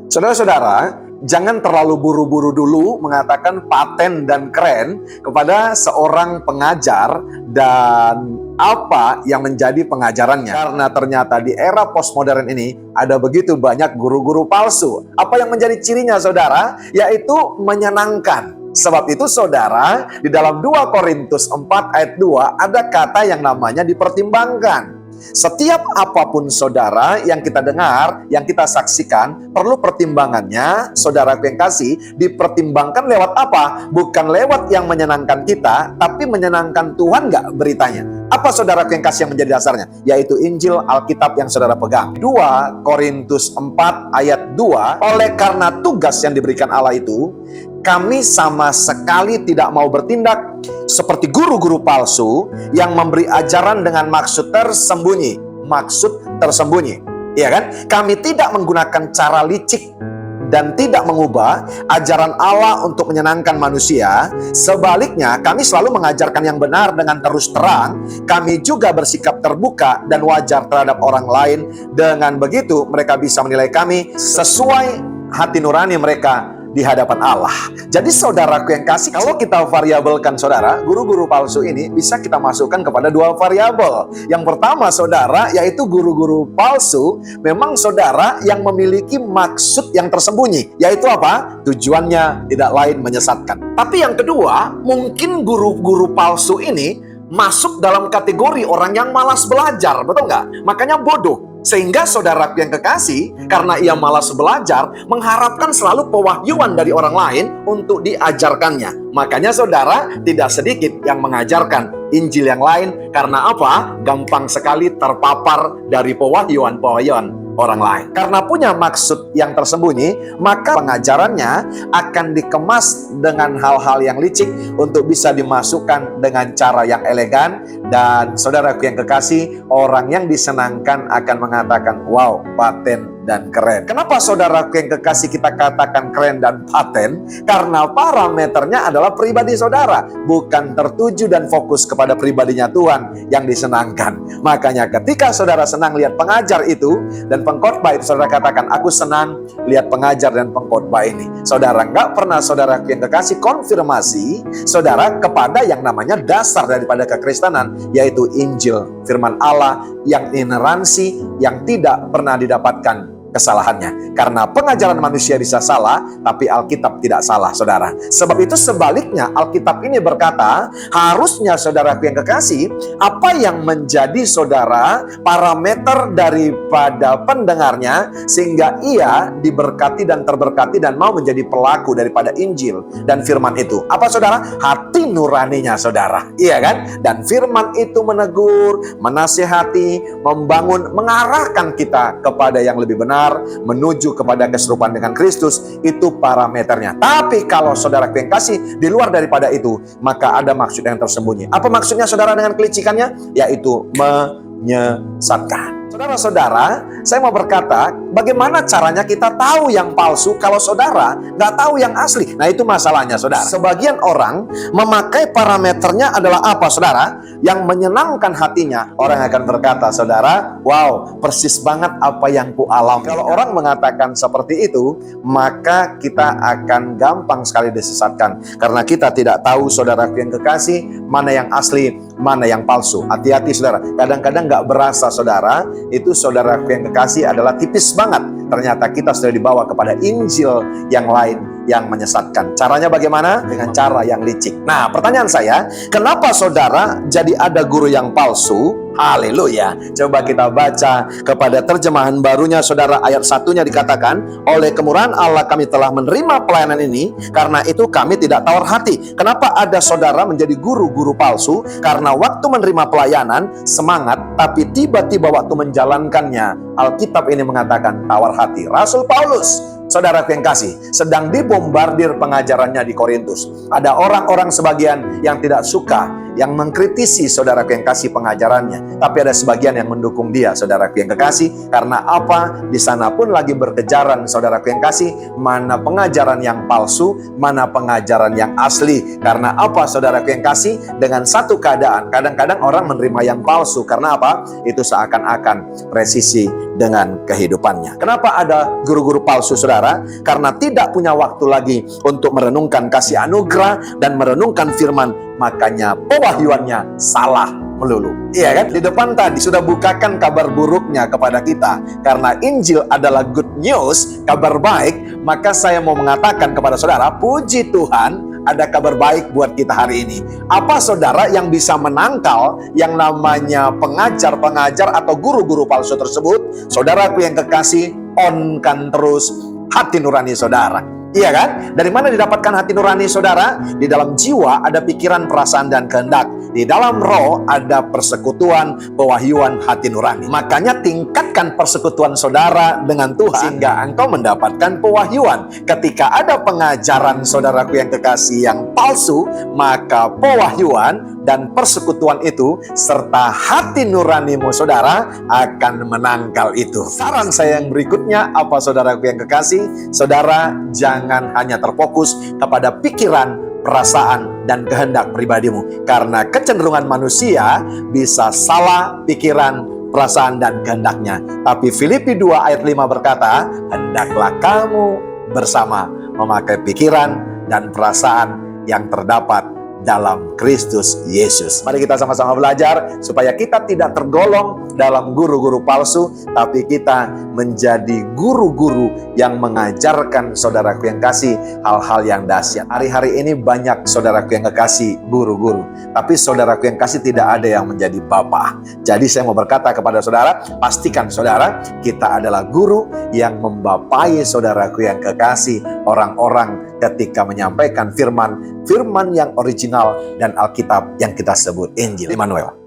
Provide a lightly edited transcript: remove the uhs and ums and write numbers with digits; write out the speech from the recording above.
Saudara-saudara, jangan terlalu buru-buru dulu mengatakan paten dan keren kepada seorang pengajar dan apa yang menjadi pengajarannya. Karena ternyata di era postmodern ini ada begitu banyak guru-guru palsu. Apa yang menjadi cirinya, saudara? Yaitu menyenangkan. Sebab itu, saudara, di dalam 2 Korintus 4 ayat 2 ada kata yang namanya dipertimbangkan. Setiap apapun, saudara, yang kita dengar, yang kita saksikan, perlu pertimbangannya. Saudaraku yang kasih, dipertimbangkan lewat apa? Bukan lewat yang menyenangkan kita, tapi menyenangkan Tuhan nggak beritanya. Apa, saudaraku yang kasih, yang menjadi dasarnya? Yaitu Injil Alkitab yang saudara pegang. 2 Korintus 4 ayat 2, oleh karena tugas yang diberikan Allah itu, kami sama sekali tidak mau bertindak seperti guru-guru palsu yang memberi ajaran dengan maksud tersembunyi. Maksud tersembunyi, iya kan? Kami tidak menggunakan cara licik dan tidak mengubah ajaran Allah untuk menyenangkan manusia. Sebaliknya, kami selalu mengajarkan yang benar dengan terus terang. Kami juga bersikap terbuka dan wajar terhadap orang lain. Dengan begitu, mereka bisa menilai kami sesuai hati nurani mereka di hadapan Allah. Jadi, saudaraku yang kasih, kalau kita variabelkan, saudara, guru-guru palsu ini bisa kita masukkan kepada 2 variabel. Yang pertama, saudara, yaitu guru-guru palsu memang, saudara, yang memiliki maksud yang tersembunyi. Yaitu apa? Tujuannya tidak lain menyesatkan. Tapi yang kedua, mungkin guru-guru palsu ini masuk dalam kategori orang yang malas belajar, betul nggak? Makanya bodoh. Sehingga saudaraku yang kekasih, karena ia malas belajar, mengharapkan selalu pewahyuan dari orang lain untuk diajarkannya. Makanya, saudara, tidak sedikit yang mengajarkan Injil yang lain. Karena apa? Gampang sekali terpapar dari pewahyuan orang lain. Karena punya maksud yang tersembunyi, maka pengajarannya akan dikemas dengan hal-hal yang licik untuk bisa dimasukkan dengan cara yang elegan. Dan saudaraku yang kekasih, orang yang disenangkan akan mengatakan, wow, paten dan keren. Kenapa, saudaraku yang kekasih, kita katakan keren dan paten? Karena parameternya adalah pribadi saudara, bukan tertuju dan fokus kepada pribadinya Tuhan yang disenangkan. Makanya ketika saudara senang lihat pengajar itu dan pengkhotbah itu, saudara katakan, aku senang lihat pengajar dan pengkhotbah ini. Saudara nggak pernah, saudaraku yang kekasih, konfirmasi saudara kepada yang namanya dasar daripada kekristenan, yaitu Injil, firman Allah yang ineransi, yang tidak pernah didapatkan kesalahannya. Karena pengajaran manusia bisa salah, tapi Alkitab tidak salah, saudara. Sebab itu sebaliknya, Alkitab ini berkata, harusnya saudaraku yang kekasih, apa yang menjadi, saudara, parameter daripada pendengarnya, sehingga ia diberkati dan terberkati dan mau menjadi pelaku daripada Injil dan firman itu. Apa, saudara? Hati nuraninya, saudara. Iya kan? Dan firman itu menegur, menasihati, membangun, mengarahkan kita kepada yang lebih benar, menuju kepada keserupaan dengan Kristus. Itu parameternya. Tapi kalau saudara yang kasih, di luar daripada itu, maka ada maksud yang tersembunyi. Apa maksudnya, saudara, dengan kelicikannya? Yaitu menyesatkan. Saudara-saudara, saya mau berkata, bagaimana caranya kita tahu yang palsu kalau saudara nggak tahu yang asli? Nah, itu masalahnya, saudara. Sebagian orang memakai parameternya adalah apa, saudara? Yang menyenangkan hatinya. Orang akan berkata, saudara, wow, persis banget apa yang ku alami. Kalau orang mengatakan seperti itu, maka kita akan gampang sekali disesatkan. Karena kita tidak tahu, saudara yang kekasih, mana yang asli, mana yang palsu. Hati-hati, saudara. Kadang-kadang nggak berasa, saudara, itu saudara yang kekasih adalah tipis banget. Ternyata kita sudah dibawa kepada Injil yang lain yang menyesatkan. Caranya bagaimana? Dengan cara yang licik. Nah, pertanyaan saya, kenapa saudara jadi ada guru yang palsu? Haleluya. Coba kita baca kepada terjemahan barunya, saudara. Ayat 1-nya dikatakan, oleh kemurahan Allah kami telah menerima pelayanan ini, karena itu kami tidak tawar hati. Kenapa ada saudara menjadi guru-guru palsu? Karena waktu menerima pelayanan semangat, tapi tiba-tiba waktu menjalankannya, Alkitab ini mengatakan tawar hati. Rasul Paulus, saudara yang kasih, sedang dibombardir pengajarannya di Korintus. Ada orang-orang sebagian yang tidak suka, yang mengkritisi saudaraku yang kasih pengajarannya, tapi ada sebagian yang mendukung dia, saudaraku yang kekasih. Karena apa? Di sana pun lagi berkejaran, saudaraku yang kasih, mana pengajaran yang palsu, mana pengajaran yang asli. Karena apa, saudaraku yang kasih? Dengan satu keadaan, kadang-kadang orang menerima yang palsu. Karena apa? Itu seakan-akan presisi dengan kehidupannya. Kenapa ada guru-guru palsu, saudara? Karena tidak punya waktu lagi untuk merenungkan kasih anugerah dan merenungkan firman, makanya pewahyuannya salah melulu. Iya kan? Di depan tadi sudah bukakan kabar buruknya kepada kita. Karena Injil adalah good news, kabar baik, maka saya mau mengatakan kepada saudara, puji Tuhan, ada kabar baik buat kita hari ini. Apa saudara yang bisa menangkal yang namanya pengajar-pengajar atau guru-guru palsu tersebut? Saudaraku yang kekasih, on-kan terus hati nurani saudara. Iya kan? Dari mana didapatkan hati nurani saudara? Di dalam jiwa ada pikiran, perasaan, dan kehendak. Di dalam roh ada persekutuan, pewahyuan hati nurani. Makanya tingkatkan persekutuan saudara dengan Tuhan sehingga engkau mendapatkan pewahyuan. Ketika ada pengajaran saudaraku yang kekasih yang palsu, maka pewahyuan dan persekutuan itu serta hati nuranimu saudara akan menangkal itu. Saran saya yang berikutnya apa saudaraku yang kekasih? Saudara jangan hanya terfokus kepada pikiran, perasaan, dan kehendak pribadimu. Karena kecenderungan manusia bisa salah pikiran, perasaan, dan kehendaknya. Tapi Filipi 2 ayat 5 berkata, hendaklah kamu bersama memakai pikiran dan perasaan yang terdapat dalam Kristus Yesus. Mari kita sama-sama belajar supaya kita tidak tergolong dalam guru-guru palsu, tapi kita menjadi guru-guru yang mengajarkan saudaraku yang kasih hal-hal yang dahsyat. Hari-hari ini banyak saudaraku yang kekasih guru-guru, tapi saudaraku yang kasih tidak ada yang menjadi bapak. Jadi saya mau berkata kepada saudara, pastikan saudara, kita adalah guru yang membapai saudaraku yang kekasih, orang-orang ketika menyampaikan firman yang original dan Alkitab yang kita sebut Injil. Immanuel.